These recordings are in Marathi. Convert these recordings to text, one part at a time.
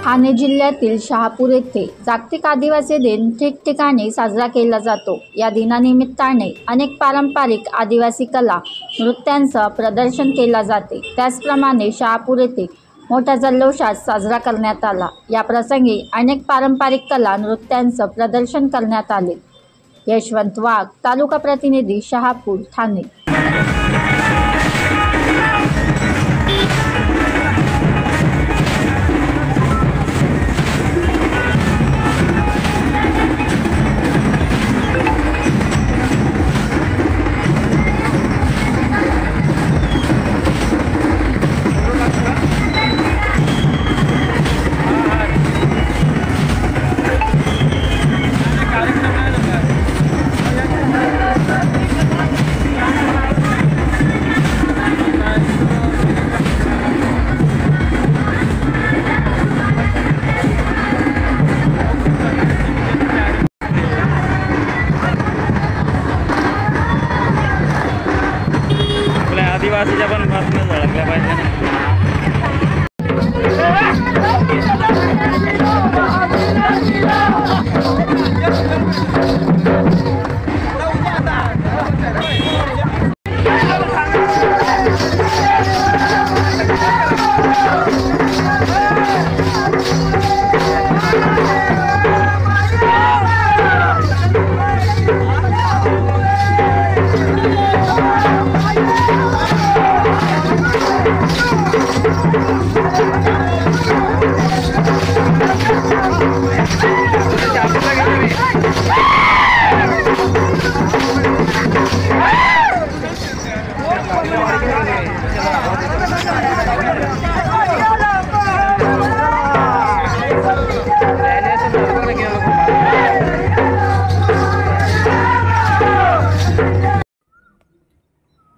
ठाणे जिल्ह्यातील शहापूर येथे जागतिक आदिवासी दिन ठिकठिकाणी साजरा केला जातो। या दिनानिमित्ताने अनेक पारंपरिक आदिवासी कला नृत्यांचं प्रदर्शन केले जाते। त्याचप्रमाणे शहापूर येथे मोठ्या जल्लोषात साजरा करण्यात आला। या प्रसंगी अनेक पारंपरिक कला नृत्यांचं प्रदर्शन करण्यात आले। यशवंत वाघ, तालुका प्रतिनिधी, शहापूर, ठाणे। आदिवासीच्या पण बातम्या झळकल्या पाहिजे ना।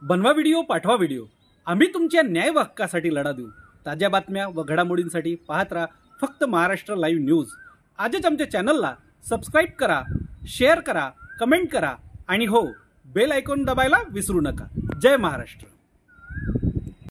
बनवा व्हिडिओ, पाठवा व्हिडिओ, आम्ही तुमच्या न्याय हक्कासाठी लढा देऊ। ताज्या बातम्या व घडामोडींसाठी पाहत राहा फक्त महाराष्ट्र लाईव्ह न्यूज। आजच आमच्या चॅनलला सबस्क्राईब करा, शेअर करा, कमेंट करा आणि हो, बेल आयकॉन दबायला विसरू नका। जय महाराष्ट्र।